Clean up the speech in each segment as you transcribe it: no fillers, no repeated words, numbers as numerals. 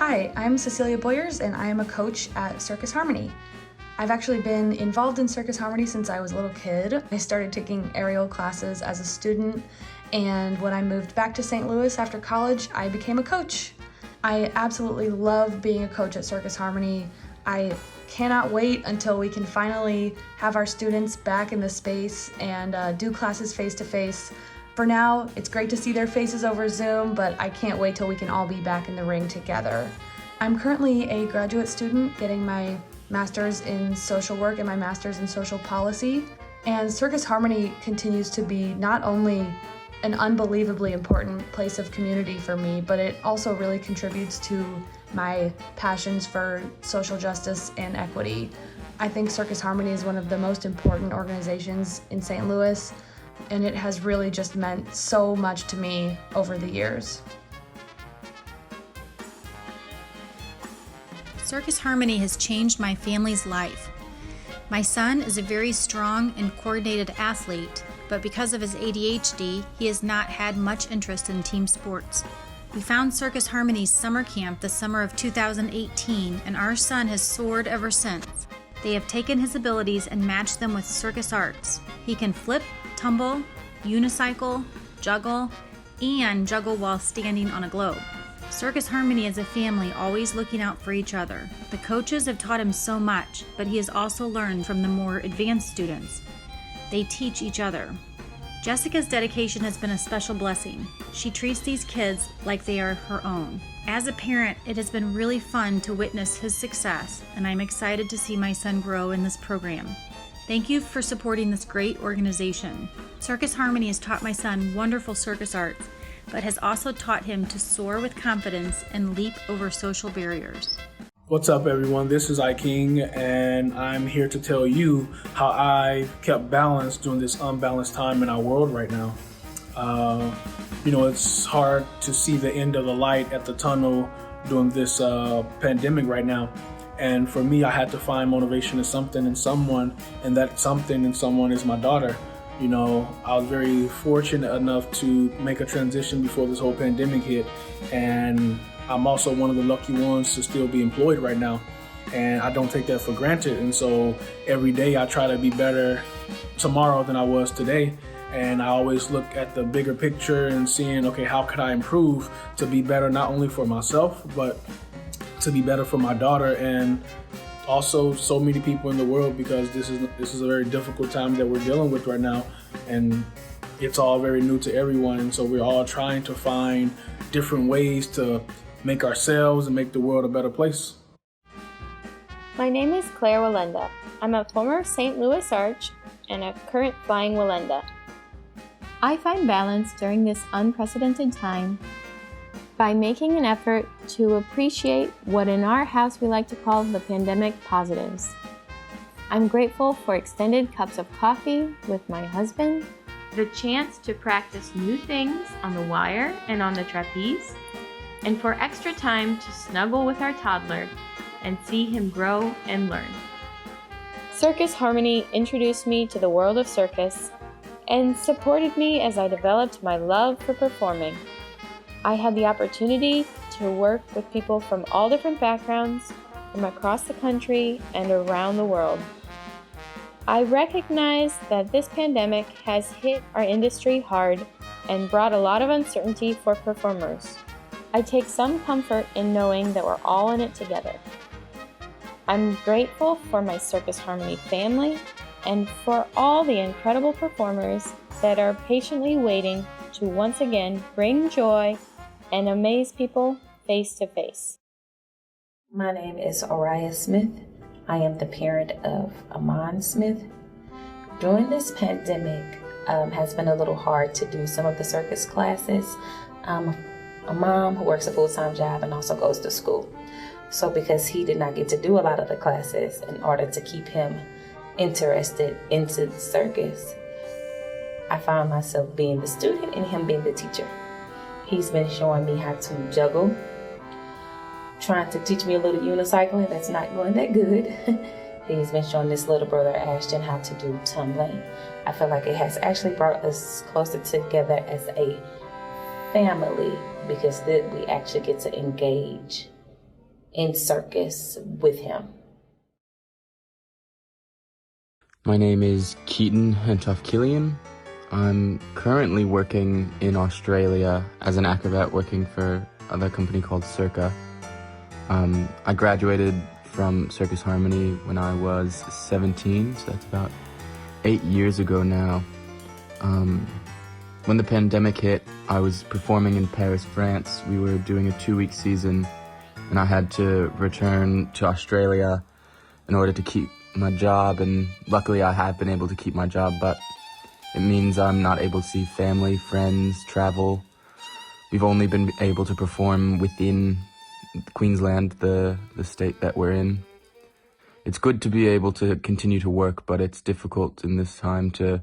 Hi, I'm Cecilia Boyers and I am a coach at Circus Harmony. I've actually been involved in Circus Harmony since I was a little kid. I started taking aerial classes as a student, and when I moved back to St. Louis after college, I became a coach. I absolutely love being a coach at Circus Harmony. I cannot wait until we can finally have our students back in the space and do classes face-to-face. For now, it's great to see their faces over Zoom, but I can't wait till we can all be back in the ring together. I'm currently a graduate student getting my master's in social work and my master's in social policy. And Circus Harmony continues to be not only an unbelievably important place of community for me, but it also really contributes to my passions for social justice and equity. I think Circus Harmony is one of the most important organizations in St. Louis, and it has really just meant so much to me over the years. Circus Harmony has changed my family's life. My son is a very strong and coordinated athlete, but because of his ADHD, he has not had much interest in team sports. We found Circus Harmony's summer camp the summer of 2018, and our son has soared ever since. They have taken his abilities and matched them with circus arts. He can flip, tumble, unicycle, juggle, and juggle while standing on a globe. Circus Harmony is a family always looking out for each other. The coaches have taught him so much, but he has also learned from the more advanced students. They teach each other. Jessica's dedication has been a special blessing. She treats these kids like they are her own. As a parent, it has been really fun to witness his success, and I'm excited to see my son grow in this program. Thank you for supporting this great organization. Circus Harmony has taught my son wonderful circus arts, but has also taught him to soar with confidence and leap over social barriers. What's up, everyone? This is King, and I'm here to tell you how I kept balance during this unbalanced time in our world right now. It's hard to see the end of the light at the tunnel during this pandemic right now. And for me, I had to find motivation in something and someone, and that something and someone is my daughter. I was very fortunate enough to make a transition before this whole pandemic hit, and I'm also one of the lucky ones to still be employed right now, and I don't take that for granted. And so every day I try to be better tomorrow than I was today, and I always look at the bigger picture and seeing, okay, how could I improve to be better not only for myself, but to be better for my daughter and also so many people in the world, because this is a very difficult time that we're dealing with right now, and it's all very new to everyone. And so we're all trying to find different ways to make ourselves and make the world a better place. My name is Claire Wallenda. I'm a former St. Louis Arch and a current flying Wallenda. I find balance during this unprecedented time by making an effort to appreciate what in our house we like to call the pandemic positives. I'm grateful for extended cups of coffee with my husband, the chance to practice new things on the wire and on the trapeze, and for extra time to snuggle with our toddler and see him grow and learn. Circus Harmony introduced me to the world of circus and supported me as I developed my love for performing. I had the opportunity to work with people from all different backgrounds from across the country and around the world. I recognize that this pandemic has hit our industry hard and brought a lot of uncertainty for performers. I take some comfort in knowing that we're all in it together. I'm grateful for my Circus Harmony family and for all the incredible performers that are patiently waiting to once again bring joy and amaze people face to face. My name is Ariah Smith. I am the parent of Amon Smith. During this pandemic, has been a little hard to do some of the circus classes. I'm a mom who works a full-time job and also goes to school. So because he did not get to do a lot of the classes, in order to keep him interested into the circus, I found myself being the student and him being the teacher. He's been showing me how to juggle, trying to teach me a little unicycling. That's not going that good. He's been showing this little brother Ashton how to do tumbling. I feel like it has actually brought us closer together as a family, because we actually get to engage in circus with him. My name is Keaton, Hentoff Killian. I'm currently working in Australia as an acrobat working for a company called Circus. I graduated from Circus Harmony when I was 17, so that's about 8 years ago now. When the pandemic hit, I was performing in Paris, France. We were doing a 2-week season, and I had to return to Australia in order to keep my job, and luckily I have been able to keep my job, but it means I'm not able to see family, friends, travel. We've only been able to perform within Queensland, the state that we're in. It's good to be able to continue to work, but it's difficult in this time to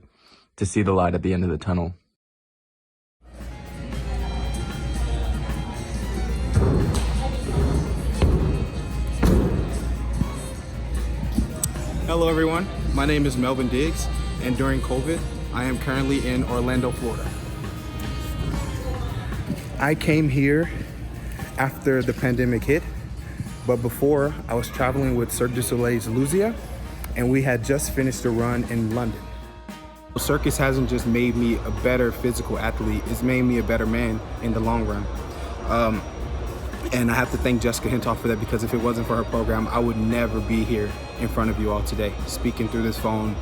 see the light at the end of the tunnel. Hello everyone, my name is Melvin Diggs, and during COVID, I am currently in Orlando, Florida. I came here after the pandemic hit, but before I was traveling with Cirque du Soleil's Lucia, and we had just finished a run in London. Circus hasn't just made me a better physical athlete, it's made me a better man in the long run. And I have to thank Jessica Hentoff for that, because if it wasn't for her program, I would never be here in front of you all today, speaking through this phone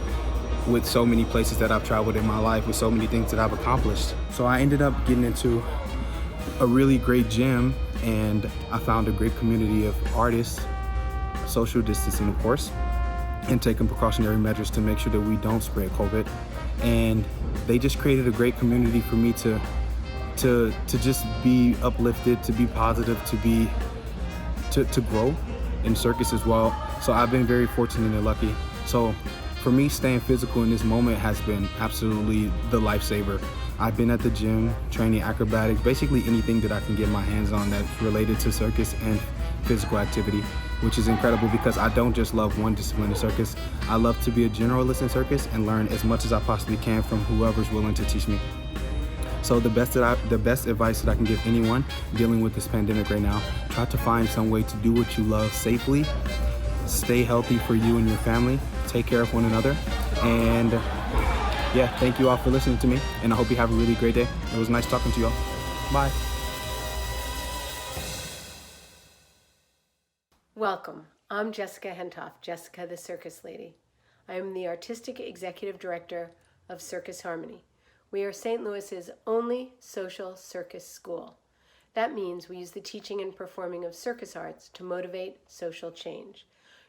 with so many places that I've traveled in my life, with so many things that I've accomplished. So I ended up getting into a really great gym, and I found a great community of artists, social distancing of course, and taking precautionary measures to make sure that we don't spread COVID. And they just created a great community for me to just be uplifted, to be positive, to grow in circus as well. So I've been very fortunate and lucky. So for me, staying physical in this moment has been absolutely the lifesaver. I've been at the gym training acrobatics, basically anything that I can get my hands on that's related to circus and physical activity, which is incredible because I don't just love one discipline of circus. I love to be a generalist in circus and learn as much as I possibly can from whoever's willing to teach me. So the best advice that I can give anyone dealing with this pandemic right now, try to find some way to do what you love safely, stay healthy for you and your family, take care of one another, and yeah, thank you all for listening to me, and I hope you have a really great day. It was nice talking to you all. Bye. Welcome. I'm Jessica Hentoff, Jessica the Circus Lady. I am the Artistic Executive Director of Circus Harmony. We are St. Louis's only social circus school. That means we use the teaching and performing of circus arts to motivate social change.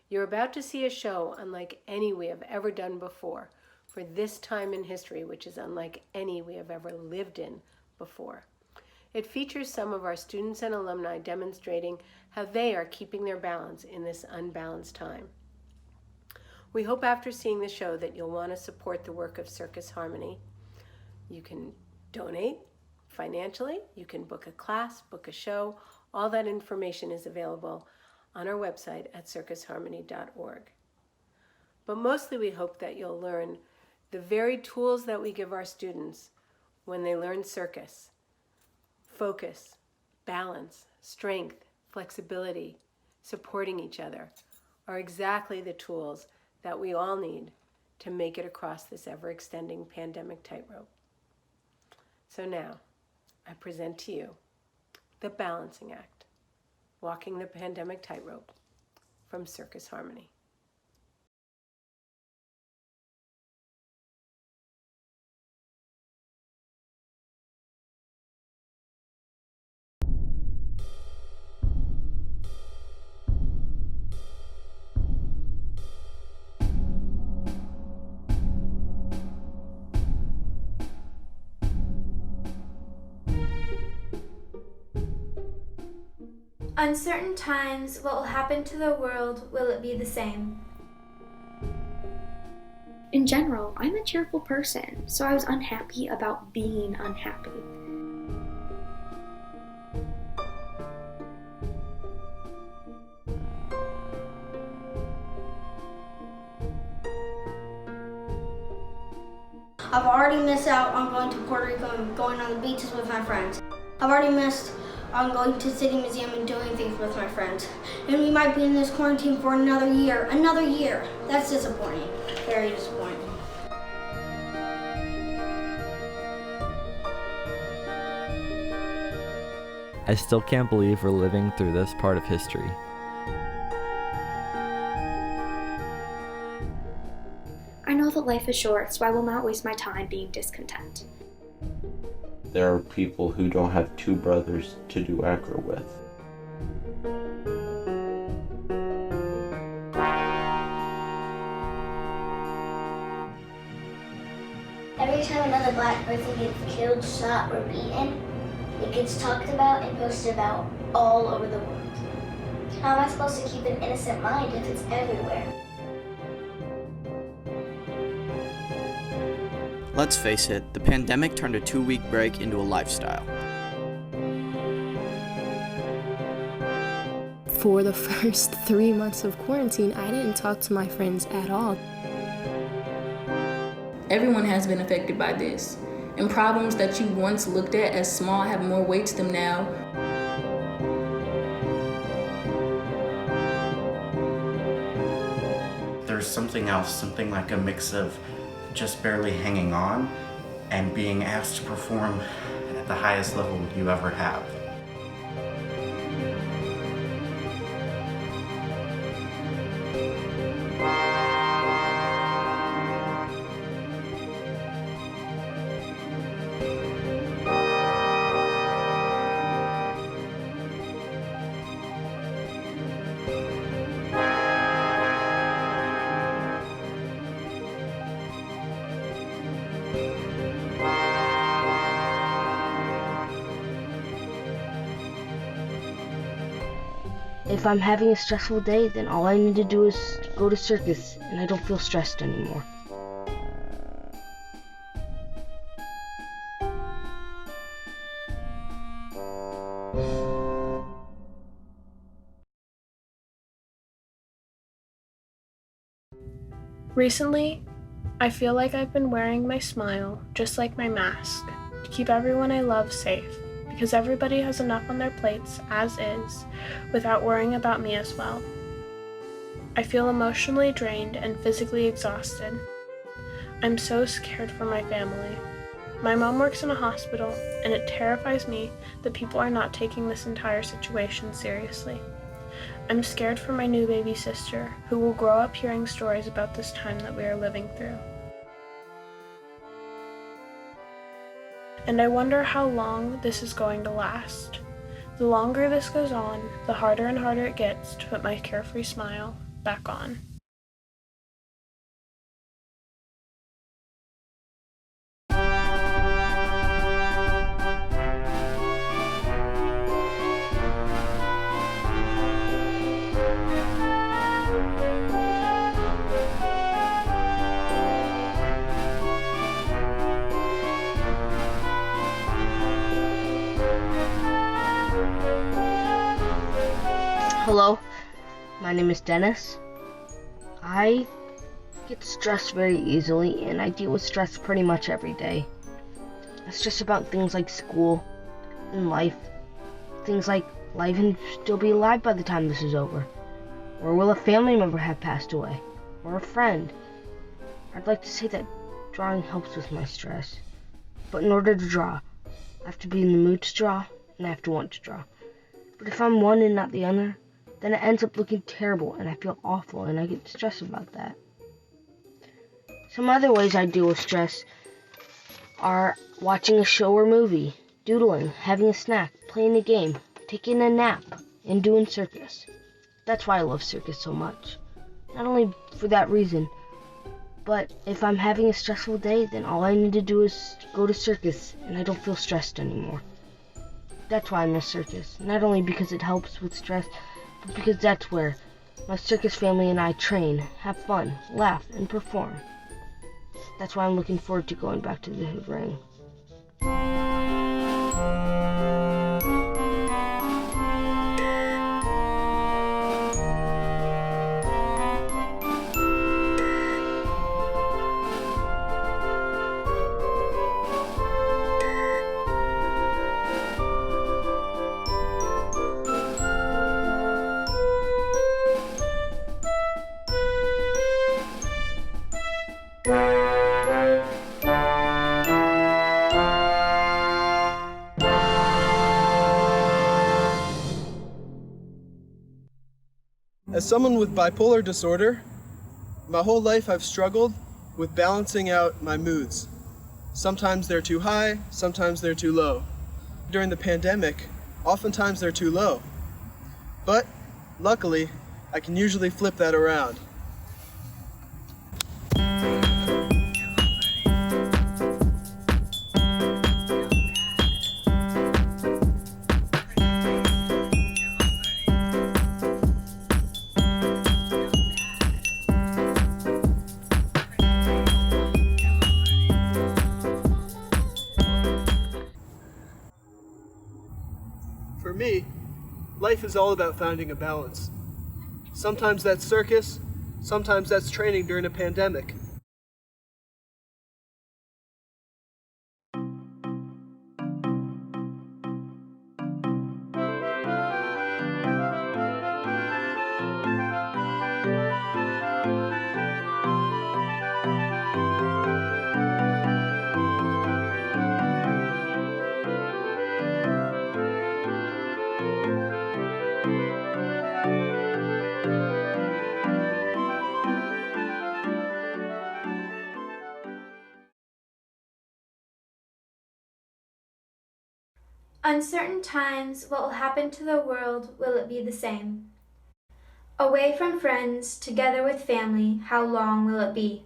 You're about to see a show unlike any we have ever done before, for this time in history, which is unlike any we have ever lived in before. It features some of our students and alumni demonstrating how they are keeping their balance in this unbalanced time. We hope after seeing the show that you'll want to support the work of Circus Harmony. You can donate financially, you can book a class, book a show. All that information is available on our website at circusharmony.org. But mostly we hope that you'll learn the very tools that we give our students when they learn circus. Focus, balance, strength, flexibility, supporting each other are exactly the tools that we all need to make it across this ever-extending pandemic tightrope. So now, I present to you the balancing act, walking the pandemic tightrope from Circus Harmony. Uncertain times, what will happen to the world? Will it be the same? In general, I'm a cheerful person, so I was unhappy about being unhappy. I've already missed out on going to Puerto Rico and going on the beaches with my friends. I've already missed on going to City Museum and doing things with my friends. And we might be in this quarantine for another year. Another year. That's disappointing. Very disappointing. I still can't believe we're living through this part of history. I know that life is short, so I will not waste my time being discontent. There are people who don't have two brothers to do acro with. Every time another black person gets killed, shot, or beaten, it gets talked about and posted about all over the world. How am I supposed to keep an innocent mind if it's everywhere? Let's face it, the pandemic turned a 2-week break into a lifestyle. For the first 3 months of quarantine, I didn't talk to my friends at all. Everyone has been affected by this, and problems that you once looked at as small have more weight to them now. There's something else, something like a mix of just barely hanging on and being asked to perform at the highest level you ever have. If I'm having a stressful day, then all I need to do is go to Circus, and I don't feel stressed anymore. Recently, I feel like I've been wearing my smile just like my mask to keep everyone I love safe, because everybody has enough on their plates as is, without worrying about me as well. I feel emotionally drained and physically exhausted. I'm so scared for my family. My mom works in a hospital, and it terrifies me that people are not taking this entire situation seriously. I'm scared for my new baby sister, who will grow up hearing stories about this time that we are living through. And I wonder how long this is going to last. The longer this goes on, the harder and harder it gets to put my carefree smile back on. Hello, my name is Dennis. I get stressed very easily, and I deal with stress pretty much every day. I stress about things like school and life. Things like, will I even still be alive by the time this is over? Or will a family member have passed away? Or a friend? I'd like to say that drawing helps with my stress. But in order to draw, I have to be in the mood to draw, and I have to want to draw. But if I'm one and not the other, then it ends up looking terrible, and I feel awful, and I get stressed about that. Some other ways I deal with stress are watching a show or movie, doodling, having a snack, playing a game, taking a nap, and doing Circus. That's why I love Circus so much. Not only for that reason, but if I'm having a stressful day, then all I need to do is go to Circus, and I don't feel stressed anymore. That's why I miss Circus, not only because it helps with stress, but because that's where my circus family and I train, have fun, laugh, and perform. That's why I'm looking forward to going back to the Hood Ring. As someone with bipolar disorder, my whole life I've struggled with balancing out my moods. Sometimes they're too high, sometimes they're too low. During the pandemic, oftentimes they're too low. But luckily, I can usually flip that around. For me, life is all about finding a balance. Sometimes that's circus, sometimes that's training during a pandemic. Uncertain times, what will happen to the world, will it be the same? Away from friends, together with family, how long will it be?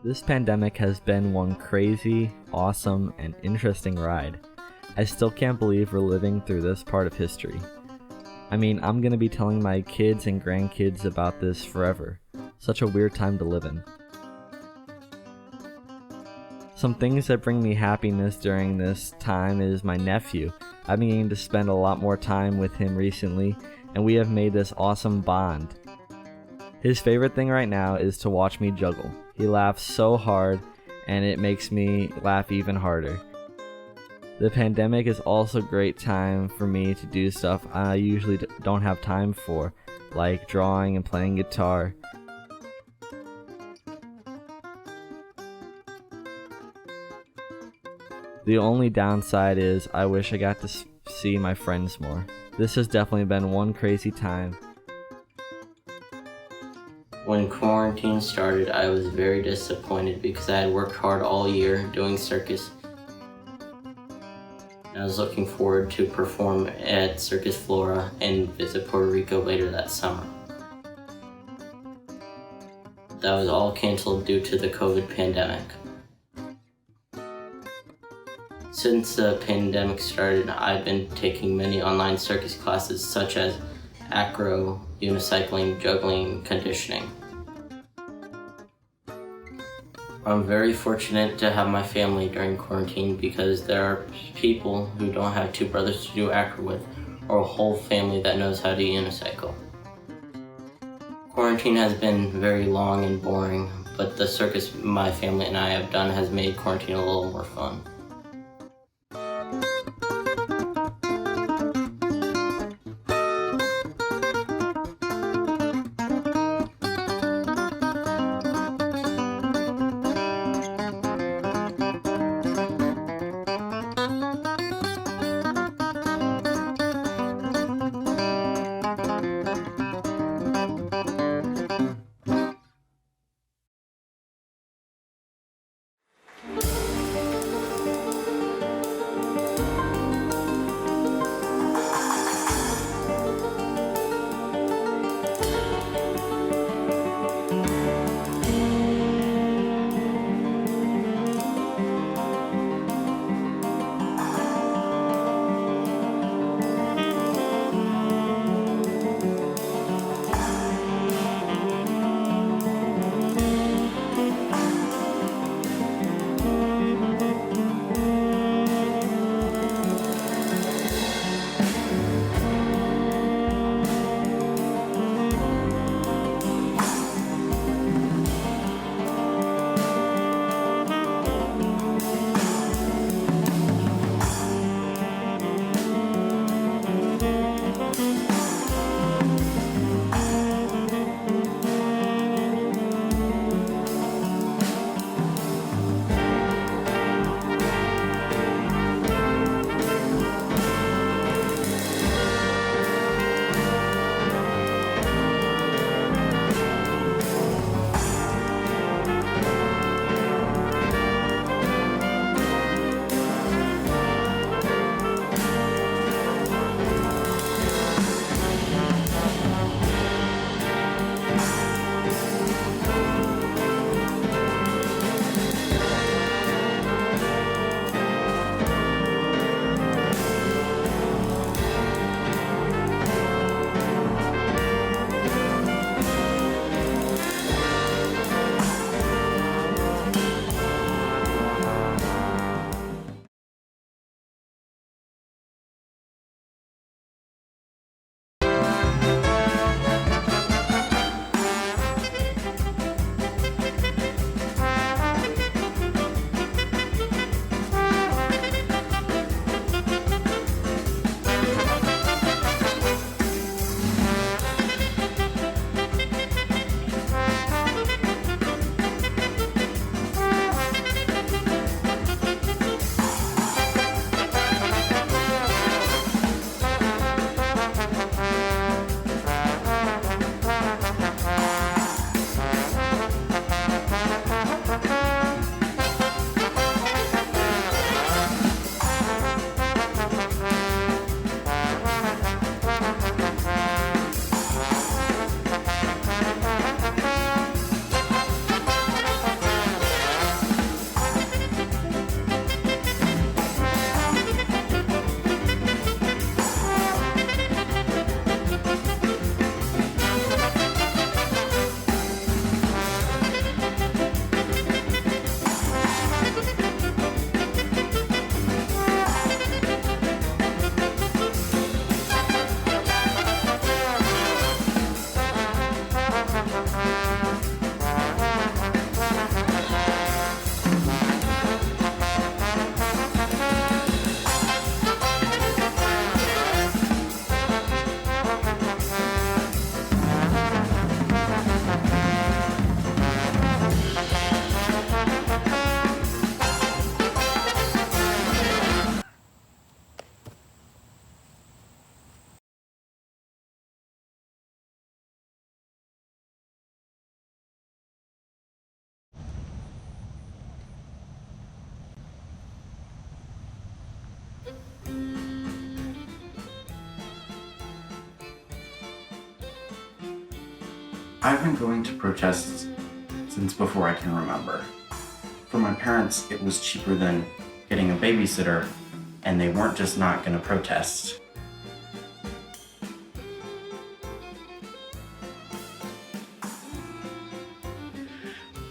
This pandemic has been one crazy, awesome, and interesting ride. I still can't believe we're living through this part of history. I mean, I'm gonna be telling my kids and grandkids about this forever. Such a weird time to live in. Some things that bring me happiness during this time is my nephew. I've been getting to spend a lot more time with him recently, and we have made this awesome bond. His favorite thing right now is to watch me juggle. He laughs so hard, and it makes me laugh even harder. The pandemic is also a great time for me to do stuff I usually don't have time for, like drawing and playing guitar. The only downside is I wish I got to see my friends more. This has definitely been one crazy time. When quarantine started, I was very disappointed because I had worked hard all year doing circus. I was looking forward to perform at Circus Flora and visit Puerto Rico later that summer. That was all canceled due to the COVID pandemic. Since the pandemic started, I've been taking many online circus classes such as acro, unicycling, juggling, conditioning. I'm very fortunate to have my family during quarantine because there are people who don't have two brothers to do acro with, or a whole family that knows how to unicycle. Quarantine has been very long and boring, but the circus my family and I have done has made quarantine a little more fun. I've been going to protests since before I can remember. For my parents, it was cheaper than getting a babysitter, and they weren't just not going to protest.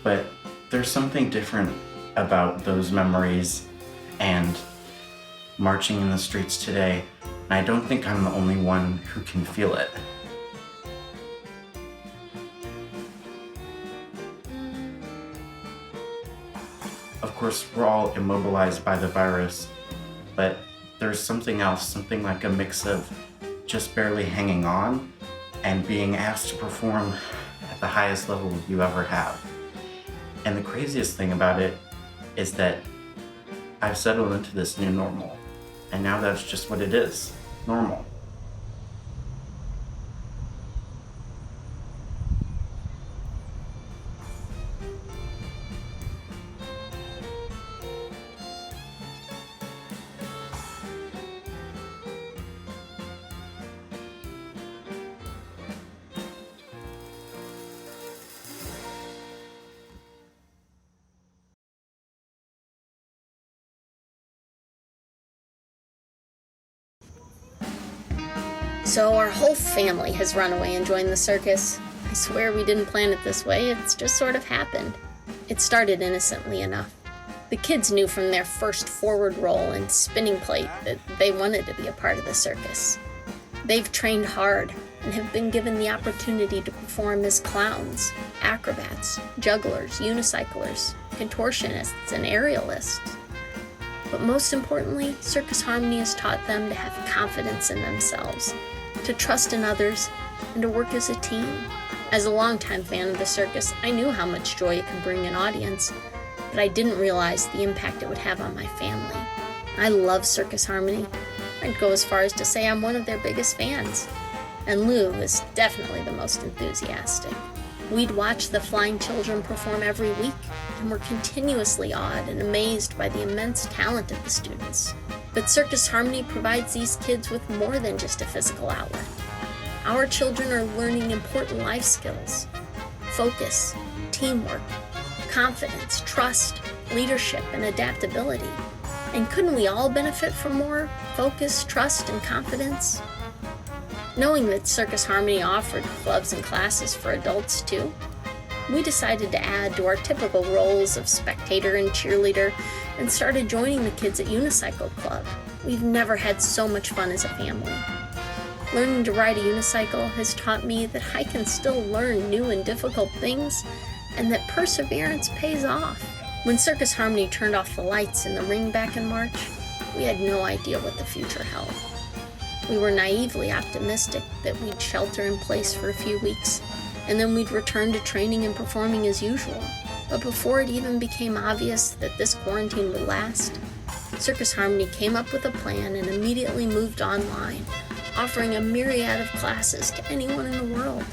But there's something different about those memories and marching in the streets today, and I don't think I'm the only one who can feel it. Of course, we're all immobilized by the virus, but there's something else, something like a mix of just barely hanging on and being asked to perform at the highest level you ever have. And the craziest thing about it is that I've settled into this new normal, and now that's just what it is, normal. So our whole family has run away and joined the circus. I swear we didn't plan it this way, it's just sort of happened. It started innocently enough. The kids knew from their first forward roll and spinning plate that they wanted to be a part of the circus. They've trained hard and have been given the opportunity to perform as clowns, acrobats, jugglers, unicyclers, contortionists, and aerialists. But most importantly, Circus Harmony has taught them to have confidence in themselves, to trust in others, and to work as a team. As a longtime fan of the circus, I knew how much joy it could bring an audience, but I didn't realize the impact it would have on my family. I love Circus Harmony. I'd go as far as to say I'm one of their biggest fans. And Lou is definitely the most enthusiastic. We'd watch the flying children perform every week, and were continuously awed and amazed by the immense talent of the students. But Circus Harmony provides these kids with more than just a physical outlet. Our children are learning important life skills: focus, teamwork, confidence, trust, leadership, and adaptability. And couldn't we all benefit from more focus, trust, and confidence? Knowing that Circus Harmony offered clubs and classes for adults too, we decided to add to our typical roles of spectator and cheerleader and started joining the kids at Unicycle Club. We've never had so much fun as a family. Learning to ride a unicycle has taught me that I can still learn new and difficult things, and that perseverance pays off. When Circus Harmony turned off the lights in the ring back in March, we had no idea what the future held. We were naively optimistic that we'd shelter in place for a few weeks, and then we'd return to training and performing as usual. But before it even became obvious that this quarantine would last, Circus Harmony came up with a plan and immediately moved online, offering a myriad of classes to anyone in the world.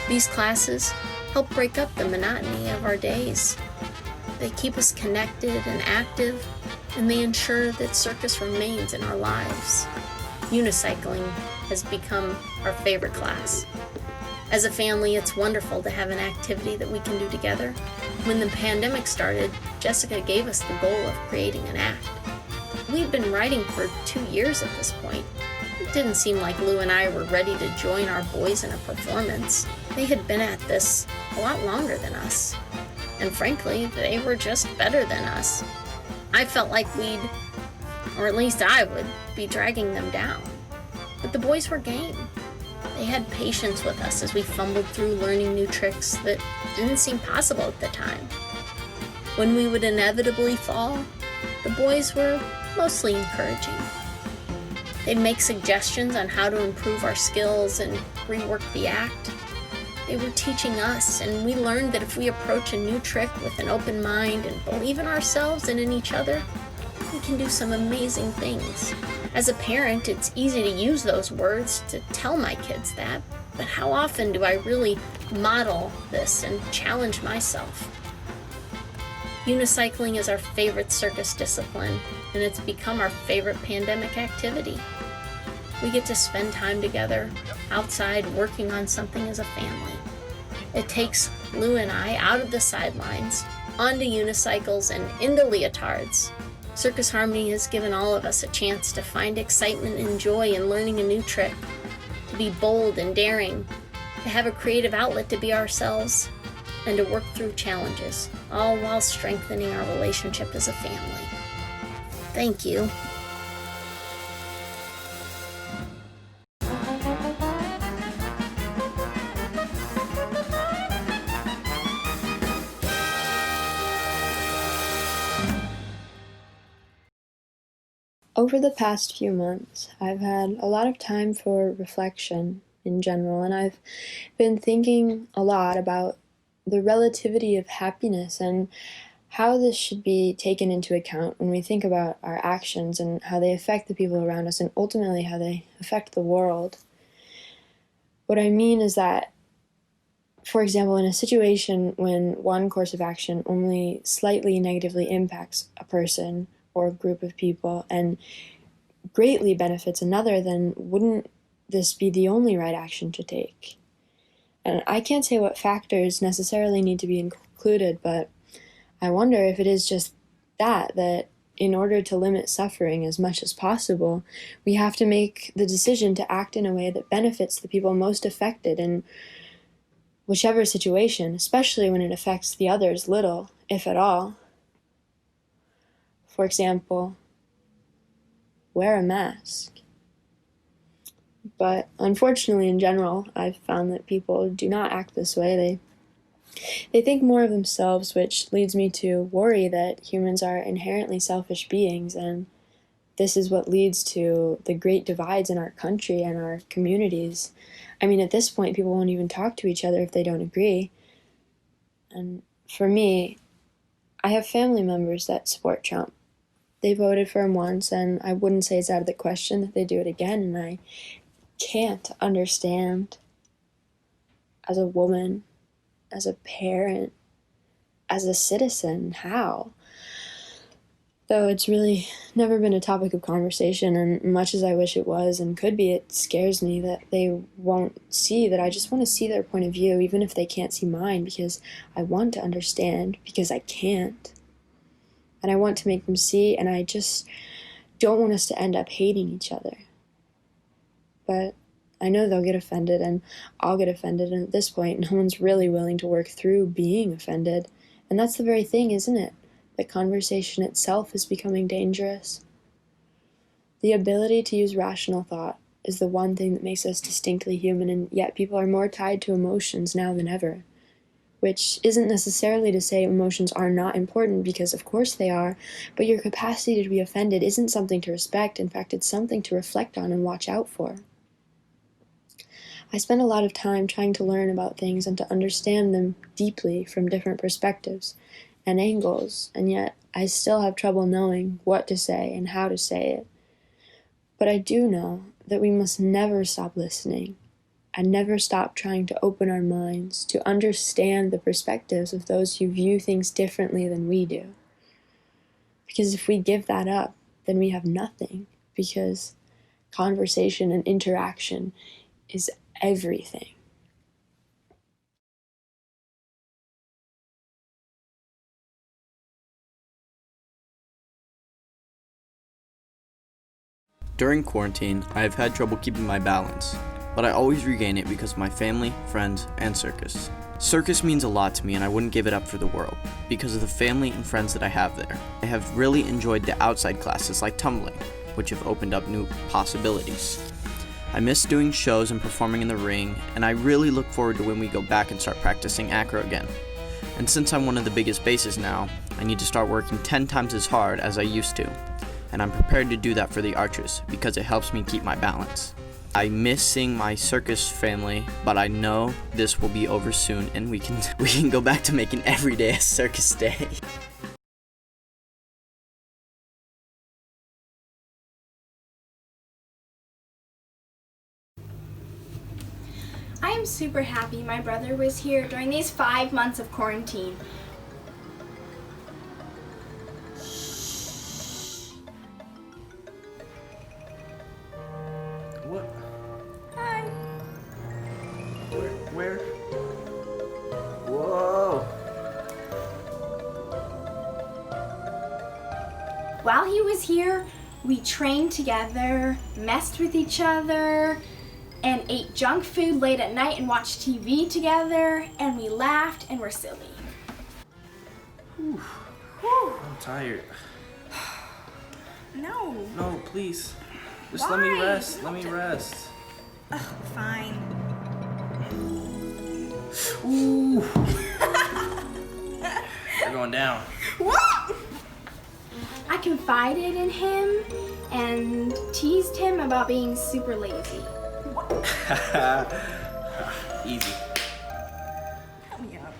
These classes help break up the monotony of our days. They keep us connected and active, and they ensure that circus remains in our lives. Unicycling has become our favorite class. As a family, it's wonderful to have an activity that we can do together. When the pandemic started, Jessica gave us the goal of creating an act. We'd been writing for 2 years at this point. It didn't seem like Lou and I were ready to join our boys in a performance. They had been at this a lot longer than us. And frankly, they were just better than us. I felt like we'd, or at least I would, be dragging them down. But the boys were game. They had patience with us as we fumbled through learning new tricks that didn't seem possible at the time. When we would inevitably fall, the boys were mostly encouraging. They'd make suggestions on how to improve our skills and rework the act. They were teaching us, and we learned that if we approach a new trick with an open mind and believe in ourselves and in each other, we can do some amazing things. As a parent, it's easy to use those words to tell my kids that, but how often do I really model this and challenge myself? Unicycling is our favorite circus discipline, and it's become our favorite pandemic activity. We get to spend time together, outside, working on something as a family. It takes Lou and I out of the sidelines, onto unicycles and into leotards. Circus Harmony has given all of us a chance to find excitement and joy in learning a new trick, to be bold and daring, to have a creative outlet to be ourselves, and to work through challenges, all while strengthening our relationship as a family. Thank you. Over the past few months, I've had a lot of time for reflection in general, and I've been thinking a lot about the relativity of happiness and how this should be taken into account when we think about our actions and how they affect the people around us and ultimately how they affect the world. What I mean is that, for example, in a situation when one course of action only slightly negatively impacts a person or a group of people and greatly benefits another, then wouldn't this be the only right action to take? And I can't say what factors necessarily need to be included, but I wonder if it is just that in order to limit suffering as much as possible, we have to make the decision to act in a way that benefits the people most affected in whichever situation, especially when it affects the others little, if at all. For example, wear a mask. But unfortunately, in general, I've found that people do not act this way. They think more of themselves, which leads me to worry that humans are inherently selfish beings, and this is what leads to the great divides in our country and our communities. I mean, at this point, people won't even talk to each other if they don't agree. And for me, I have family members that support Trump. They voted for him once, and I wouldn't say it's out of the question that they do it again, and I can't understand, as a woman, as a parent, as a citizen, how. Though it's really never been a topic of conversation, and much as I wish it was and could be, it scares me that they won't see that I just want to see their point of view, even if they can't see mine, because I want to understand, because I can't. And I want to make them see, and I just don't want us to end up hating each other. But I know they'll get offended, and I'll get offended, and at this point, no one's really willing to work through being offended. And that's the very thing, isn't it? That conversation itself is becoming dangerous. The ability to use rational thought is the one thing that makes us distinctly human, and yet people are more tied to emotions now than ever. Which isn't necessarily to say emotions are not important, because of course they are, but your capacity to be offended isn't something to respect. In fact, it's something to reflect on and watch out for. I spend a lot of time trying to learn about things and to understand them deeply from different perspectives and angles, and yet I still have trouble knowing what to say and how to say it. But I do know that we must never stop listening and never stop trying to open our minds to understand the perspectives of those who view things differently than we do. Because if we give that up, then we have nothing, because conversation and interaction is everything. During quarantine, I have had trouble keeping my balance, but I always regain it because of my family, friends, and Circus. Circus means a lot to me, and I wouldn't give it up for the world, because of the family and friends that I have there. I have really enjoyed the outside classes like tumbling, which have opened up new possibilities. I miss doing shows and performing in the ring, and I really look forward to when we go back and start practicing acro again. And since I'm one of the biggest bases now, I need to start working 10 times as hard as I used to. And I'm prepared to do that for the arches, because it helps me keep my balance. I miss seeing my circus family, but I know this will be over soon, and we can go back to making every day a circus day. I am super happy my brother was here during these 5 months of quarantine. While he was here, we trained together, messed with each other, and ate junk food late at night and watched TV together, and we laughed and were silly. Whew. Whew. I'm tired. No. No, please. Just Why? let me rest. Let me rest. Ugh, fine. Ooh. We're going down. What? I confided in him and teased him about being super lazy. Easy. Help me up.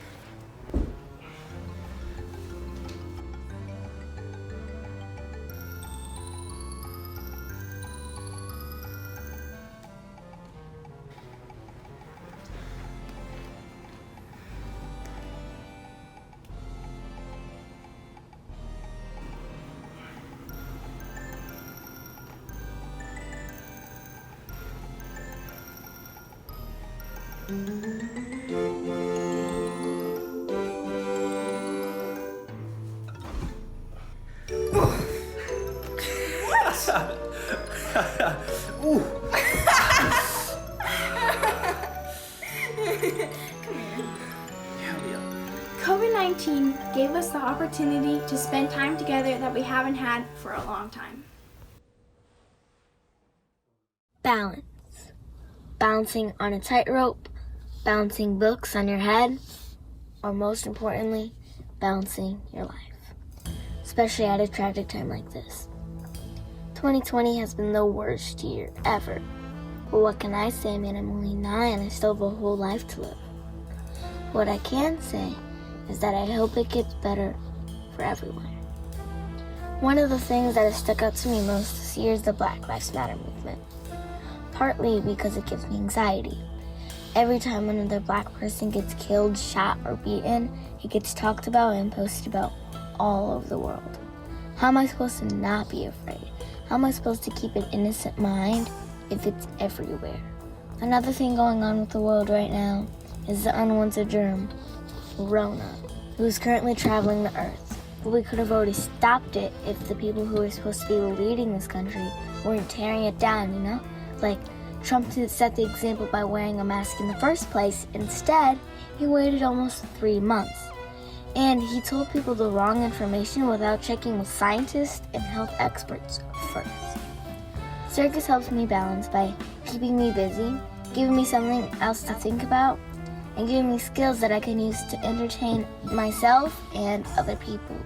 Ooh. COVID-19 gave us the opportunity to spend time together that we haven't had for a long time. Balance. Balancing on a tightrope, balancing books on your head, or most importantly, balancing your life. Especially at a tragic time like this. 2020 has been the worst year ever. But what can I say, man? I'm only 9 and I still have a whole life to live. What I can say is that I hope it gets better for everyone. One of the things that has stuck out to me most this year is the Black Lives Matter movement. Partly because it gives me anxiety. Every time another black person gets killed, shot, or beaten, it gets talked about and posted about all over the world. How am I supposed to not be afraid? How am I supposed to keep an innocent mind if it's everywhere? Another thing going on with the world right now is the unwanted germ, Rona, who is currently traveling the earth. But we could have already stopped it if the people who are supposed to be leading this country weren't tearing it down, you know? Like, Trump set the example by wearing a mask in the first place. Instead, he waited almost 3 months. And he told people the wrong information without checking with scientists and health experts first. Circus helps me balance by keeping me busy, giving me something else to think about, and giving me skills that I can use to entertain myself and other people.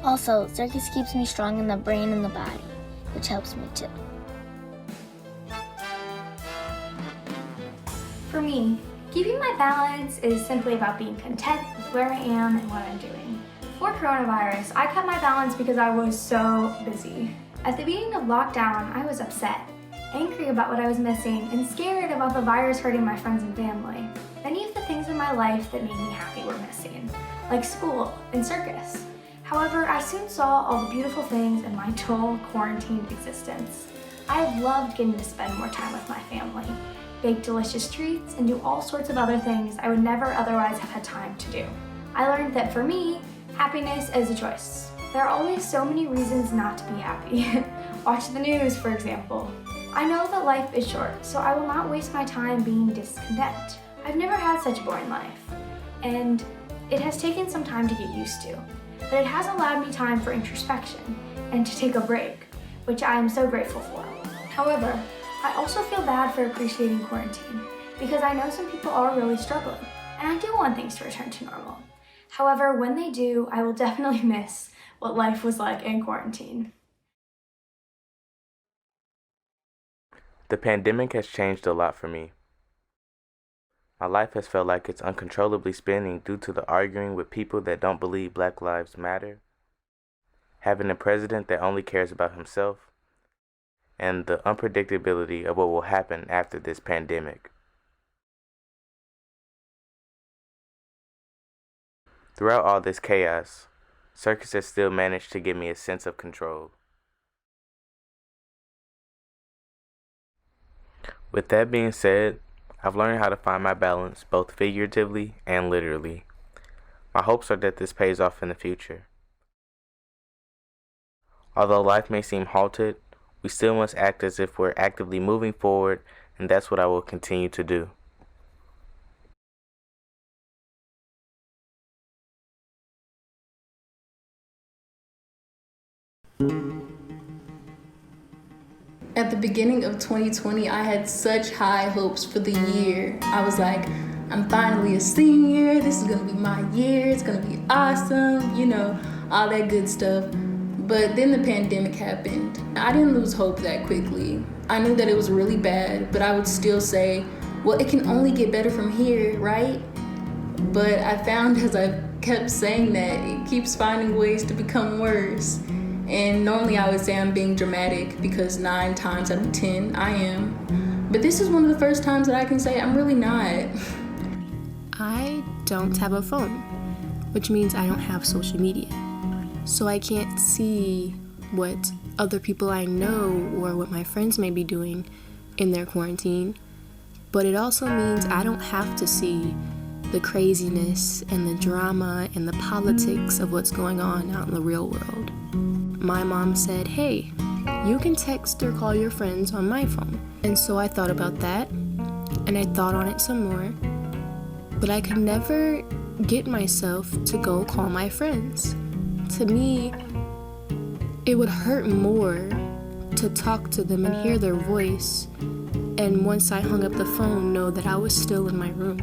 Also, circus keeps me strong in the brain and the body, which helps me too. For me, keeping my balance is simply about being content with where I am and what I'm doing. Before coronavirus, I cut my balance because I was so busy. At the beginning of lockdown, I was upset, angry about what I was missing, and scared about the virus hurting my friends and family. Many of the things in my life that made me happy were missing, like school and circus. However, I soon saw all the beautiful things in my dull, quarantined existence. I have loved getting to spend more time with my family, bake delicious treats, and do all sorts of other things I would never otherwise have had time to do. I learned that for me, happiness is a choice. There are always so many reasons not to be happy. Watch the news, for example. I know that life is short, so I will not waste my time being discontent. I've never had such a boring life, and it has taken some time to get used to, but it has allowed me time for introspection and to take a break, which I am so grateful for. However, I also feel bad for appreciating quarantine, because I know some people are really struggling, and I do want things to return to normal. However, when they do, I will definitely miss what life was like in quarantine. The pandemic has changed a lot for me. My life has felt like it's uncontrollably spinning due to the arguing with people that don't believe Black Lives Matter, having a president that only cares about himself, and the unpredictability of what will happen after this pandemic. Throughout all this chaos, Circus has still managed to give me a sense of control. With that being said, I've learned how to find my balance both figuratively and literally. My hopes are that this pays off in the future. Although life may seem halted, we still must act as if we're actively moving forward, and that's what I will continue to do. At the beginning of 2020, I had such high hopes for the year. I was like, I'm finally a senior, this is gonna be my year, it's gonna be awesome, you know, all that good stuff. But then the pandemic happened. I didn't lose hope that quickly. I knew that it was really bad, but I would still say, well, it can only get better from here, right? But I found as I kept saying that, it keeps finding ways to become worse. And normally I would say I'm being dramatic because 9 times out of 10 I am. But this is one of the first times that I can say I'm really not. I don't have a phone, which means I don't have social media. So I can't see what other people I know or what my friends may be doing in their quarantine. But it also means I don't have to see the craziness and the drama and the politics of what's going on out in the real world. My mom said, hey, you can text or call your friends on my phone. And so I thought about that, and I thought on it some more, but I could never get myself to go call my friends. To me, it would hurt more to talk to them and hear their voice, and once I hung up the phone, know that I was still in my room.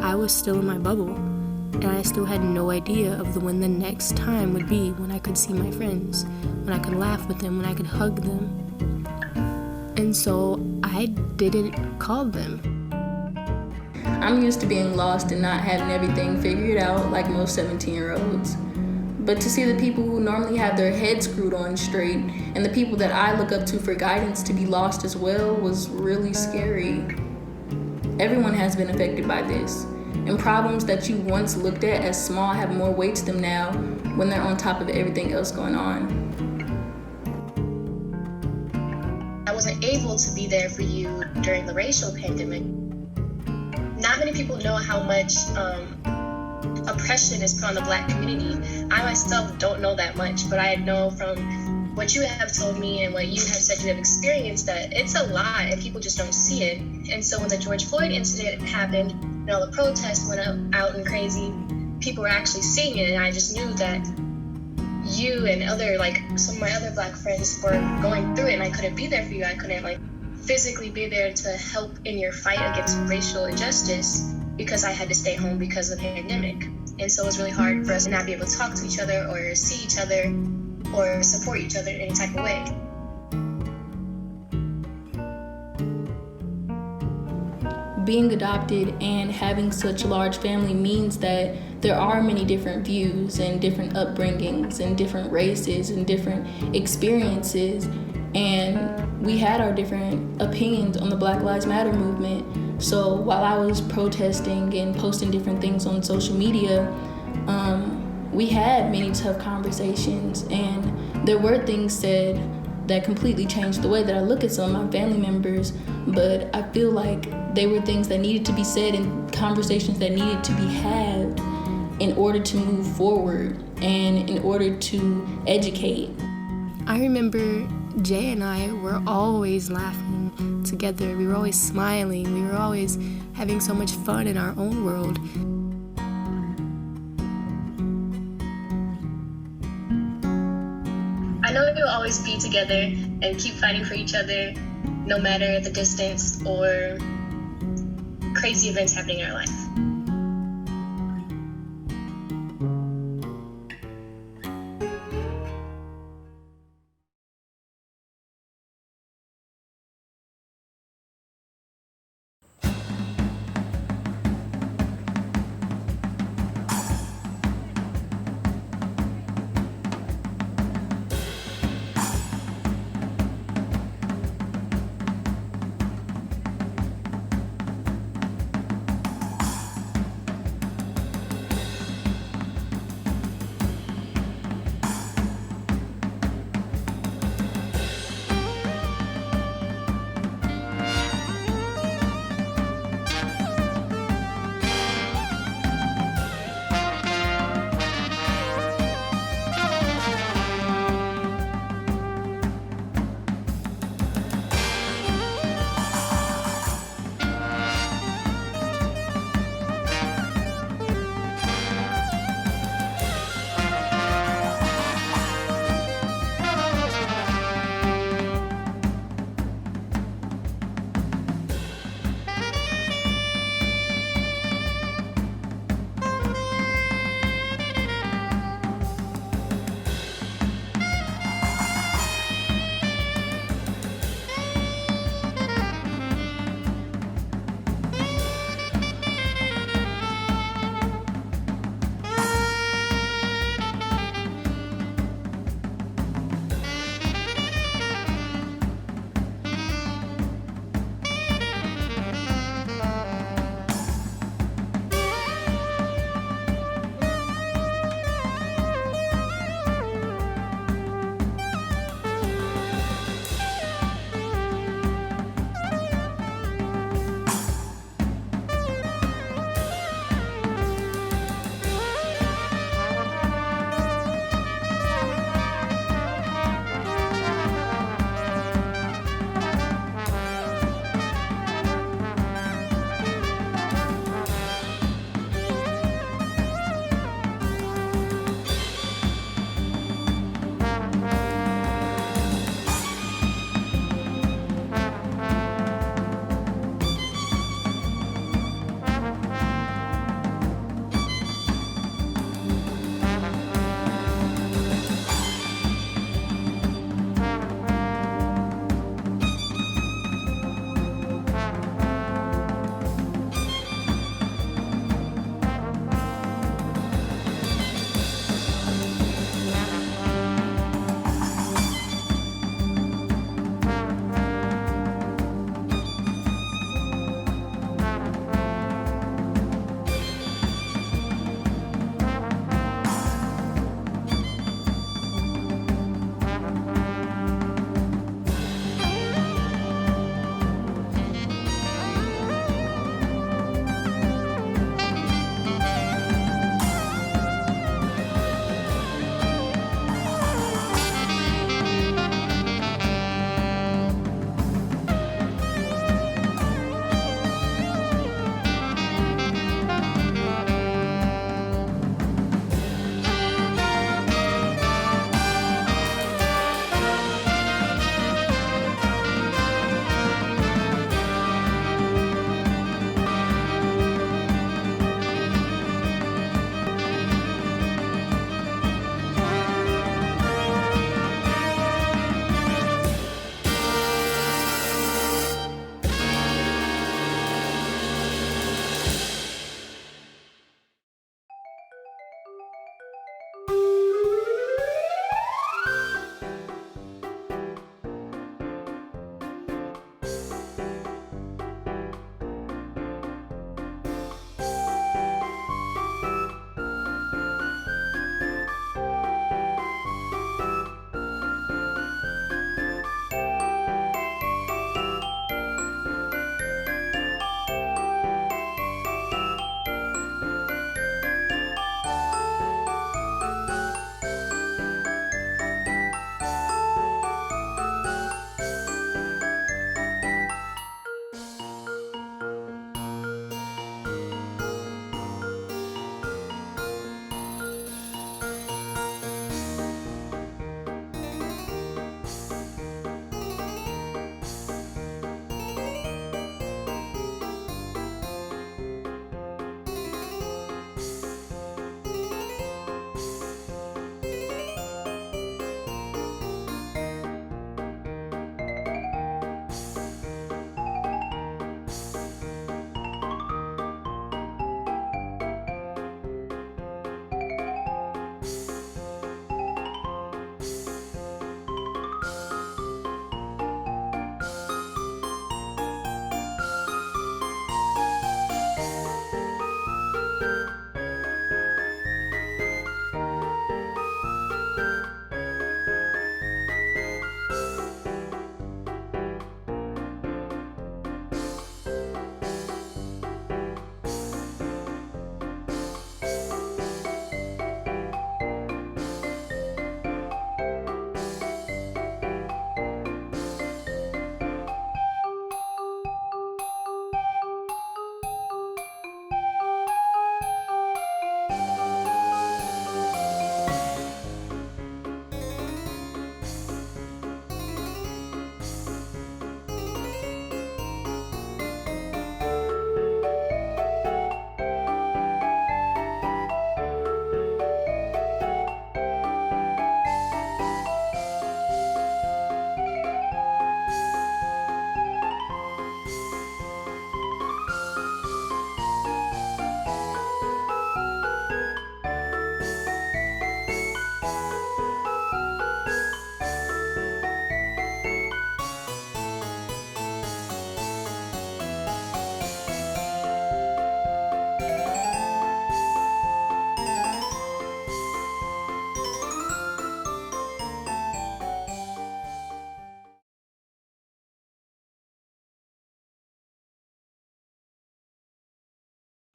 I was still in my bubble, and I still had no idea of when the next time would be when I could see my friends, when I could laugh with them, when I could hug them. And so I didn't call them. I'm used to being lost and not having everything figured out like most 17-year-olds. But to see the people who normally have their heads screwed on straight and the people that I look up to for guidance to be lost as well was really scary. Everyone has been affected by this, and problems that you once looked at as small have more weight to them now when they're on top of everything else going on. I wasn't able to be there for you during the racial pandemic. Not many people know how much oppression is put on the Black community. I myself don't know that much, but I know from what you have told me and what you have said you have experienced that it's a lot and people just don't see it. And so when the George Floyd incident happened and all the protests went out and crazy, people were actually seeing it, and I just knew that you and other, like some of my other Black friends were going through it, and I couldn't be there for you. I couldn't physically be there to help in your fight against racial injustice because I had to stay home because of the pandemic. And so it was really hard for us to not be able to talk to each other or see each other or support each other in any type of way. Being adopted and having such a large family means that there are many different views and different upbringings and different races and different experiences. And we had our different opinions on the Black Lives Matter movement. So while I was protesting and posting different things on social media, we had many tough conversations, and there were things said that completely changed the way that I look at some of my family members, but I feel like they were things that needed to be said and conversations that needed to be had in order to move forward and in order to educate. I remember Jay and I were always laughing together. We were always smiling. We were always having so much fun in our own world. I know you'll always be together and keep fighting for each other, no matter the distance or crazy events happening in our life.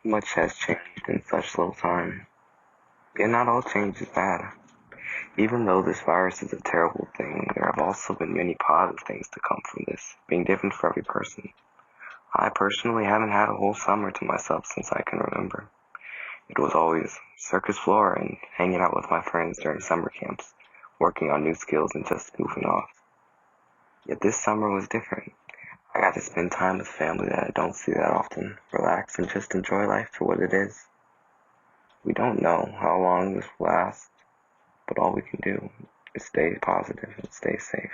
Much has changed in such little time. Yet not all change is bad. Even though this virus is a terrible thing, there have also been many positive things to come from this, being different for every person. I personally haven't had a whole summer to myself since I can remember. It was always circus floor and hanging out with my friends during summer camps, working on new skills and just goofing off. Yet this summer was different. I got to spend time with family that I don't see that often, relax and just enjoy life for what it is. We don't know how long this will last, but all we can do is stay positive and stay safe.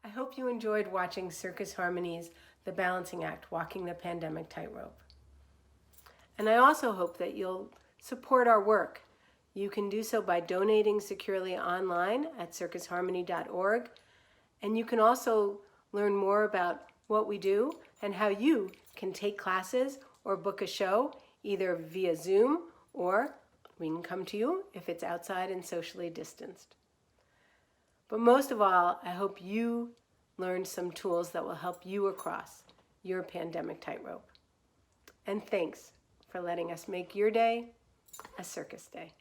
I hope you enjoyed watching Circus Harmony's The Balancing Act, Walking the Pandemic Tightrope. And I also hope that you'll support our work. You can do so by donating securely online at circusharmony.org. And you can also learn more about what we do and how you can take classes or book a show either via Zoom or we can come to you if it's outside and socially distanced. But most of all, I hope you learned some tools that will help you across your pandemic tightrope. And thanks for letting us make your day a circus day.